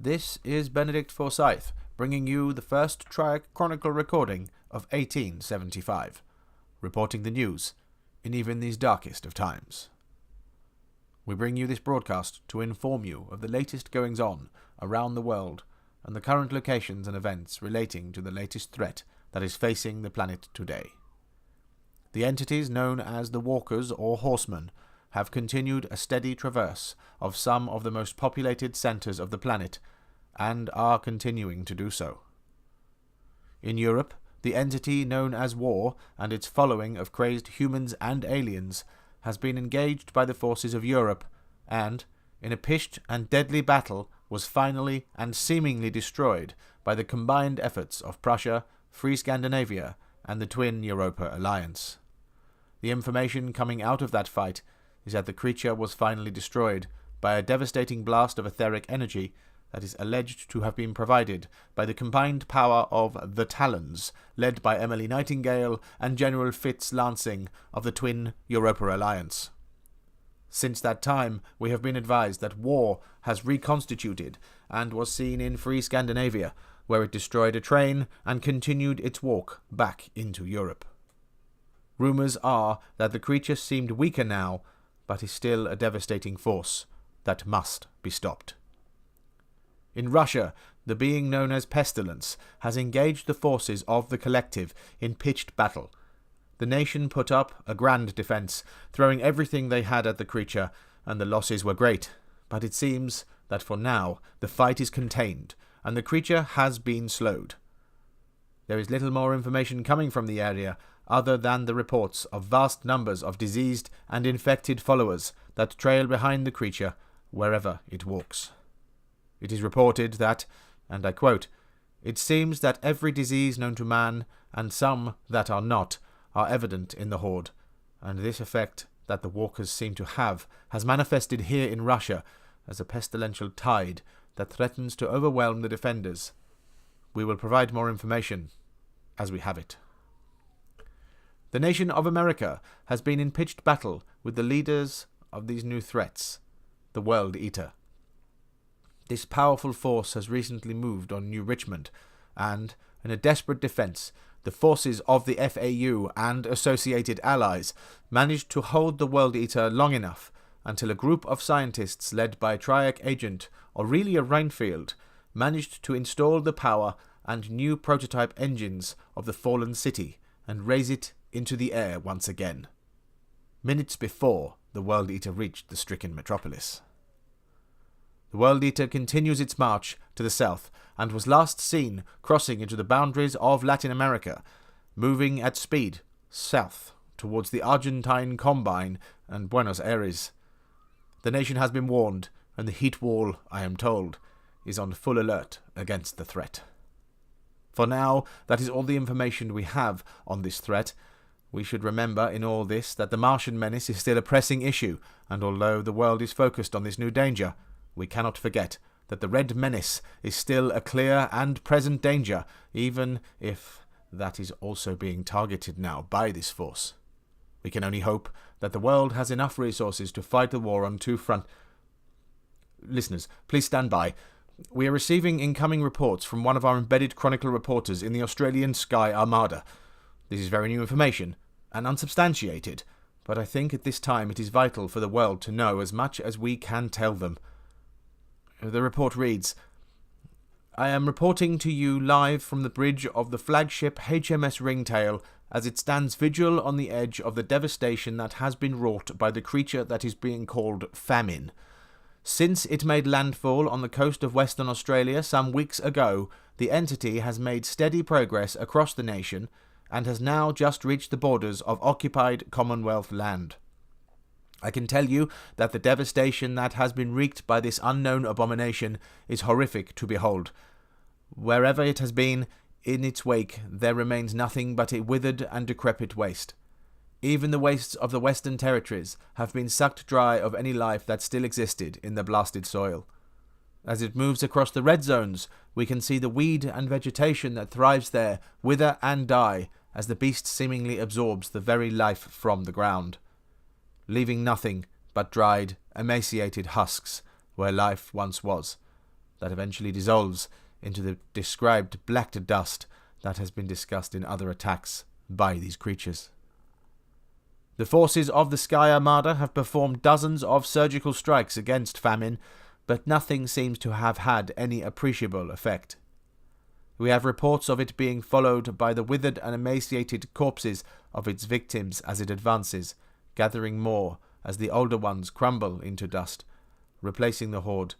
This is Benedict Forsyth, bringing you the first TRIAC Chronicle recording of 1875, reporting the news in even these darkest of times. We bring you this broadcast to inform you of the latest goings-on around the world and the current locations and events relating to the latest threat that is facing the planet today. The entities known as the Walkers or Horsemen have continued a steady traverse of some of the most populated centers of the planet, and are continuing to do so. In Europe, the entity known as War and its following of crazed humans and aliens has been engaged by the forces of Europe, and, in a pitched and deadly battle, was finally and seemingly destroyed by the combined efforts of Prussia, Free Scandinavia, and the twin Europa alliance. The information coming out of that fight is that the creature was finally destroyed by a devastating blast of etheric energy that is alleged to have been provided by the combined power of the Talons, led by Emily Nightingale and General Fitz Lansing of the twin Europa alliance. Since that time, we have been advised that War has reconstituted and was seen in Free Scandinavia, where it destroyed a train and continued its walk back into Europe. Rumours are that the creature seemed weaker now, but is still a devastating force that must be stopped. In Russia, the being known as Pestilence has engaged the forces of the Collective in pitched battle. The nation put up a grand defence, throwing everything they had at the creature, and the losses were great, but it seems that for now the fight is contained, and the creature has been slowed. There is little more information coming from the area, other than the reports of vast numbers of diseased and infected followers that trail behind the creature wherever it walks. It is reported that, and I quote, "It seems that every disease known to man, and some that are not, are evident in the horde, and this effect that the walkers seem to have has manifested here in Russia as a pestilential tide that threatens to overwhelm the defenders. We will provide more information as we have it." The nation of America has been in pitched battle with the leaders of these new threats, the World Eater. This powerful force has recently moved on New Richmond, and, in a desperate defence, the forces of the FAU and associated allies managed to hold the World Eater long enough until a group of scientists led by TRIAC agent Aurelia Reinfield managed to install the power and new prototype engines of the fallen city and raise it into the air once again, minutes before the World Eater reached the stricken metropolis. The World Eater continues its march to the south and was last seen crossing into the boundaries of Latin America, moving at speed south towards the Argentine Combine and Buenos Aires. The nation has been warned, and the heat wall, I am told, is on full alert against the threat. For now, that is all the information we have on this threat. We should remember in all this that the Martian menace is still a pressing issue, and although the world is focused on this new danger, we cannot forget that the Red Menace is still a clear and present danger, even if that is also being targeted now by this force. We can only hope that the world has enough resources to fight the war on two fronts. Listeners, please stand by. We are receiving incoming reports from one of our embedded Chronicle reporters in the Australian Sky Armada. This is very new information, and unsubstantiated, but I think at this time it is vital for the world to know as much as we can tell them. The report reads, "I am reporting to you live from the bridge of the flagship HMS Ringtail as it stands vigil on the edge of the devastation that has been wrought by the creature that is being called famine. Since it made landfall on the coast of Western Australia some weeks ago, the entity has made steady progress across the nation and has now just reached the borders of occupied Commonwealth land. I can tell you that the devastation that has been wreaked by this unknown abomination is horrific to behold. Wherever it has been, in its wake there remains nothing but a withered and decrepit waste. Even the wastes of the Western Territories have been sucked dry of any life that still existed in the blasted soil. As it moves across the red zones, we can see the weed and vegetation that thrives there wither and die as the beast seemingly absorbs the very life from the ground, leaving nothing but dried, emaciated husks where life once was. that eventually dissolves into the described black dust that has been discussed in other attacks by these creatures. The forces of the Sky Armada have performed dozens of surgical strikes against famine, but nothing seems to have had any appreciable effect. We have reports of it being followed by the withered and emaciated corpses of its victims as it advances, gathering more as the older ones crumble into dust, replacing the horde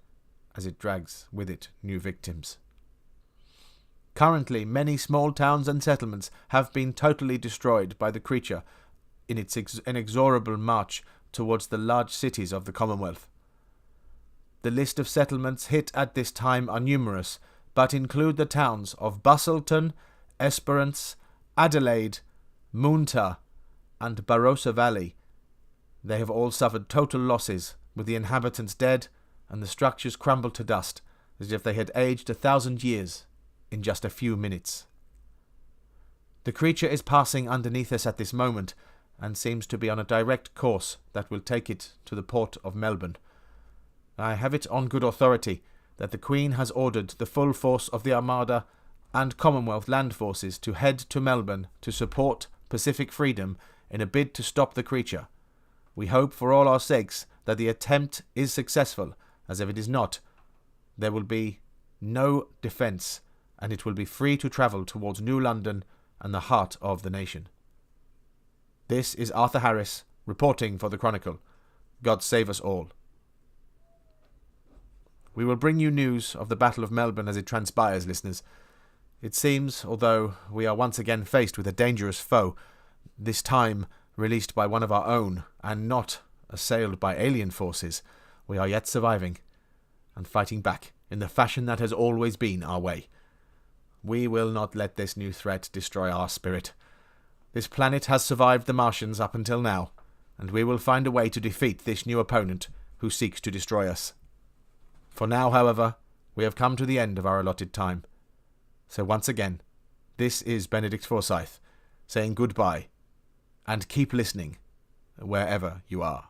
as it drags with it new victims. Currently, many small towns and settlements have been totally destroyed by the creature in its inexorable march towards the large cities of the Commonwealth. The list of settlements hit at this time are numerous, but include the towns of Bustleton, Esperance, Adelaide, Moonta, and Barossa Valley. They have all suffered total losses, with the inhabitants dead and the structures crumbled to dust, as if they had aged 1,000 years in just a few minutes. The creature is passing underneath us at this moment, and seems to be on a direct course that will take it to the port of Melbourne. I have it on good authority that the Queen has ordered the full force of the Armada and Commonwealth land forces to head to Melbourne to support Pacific freedom in a bid to stop the creature. We hope for all our sakes that the attempt is successful, as if it is not, there will be no defence, and it will be free to travel towards New London and the heart of the nation. This is Arthur Harris, reporting for the Chronicle. God save us all. We will bring you news of the Battle of Melbourne as it transpires, listeners. It seems, although we are once again faced with a dangerous foe, this time released by one of our own, and not assailed by alien forces, we are yet surviving, and fighting back in the fashion that has always been our way. We will not let this new threat destroy our spirit. This planet has survived the Martians up until now, and we will find a way to defeat this new opponent who seeks to destroy us. For now, however, we have come to the end of our allotted time. So once again, this is Benedict Forsyth, saying goodbye, and keep listening wherever you are.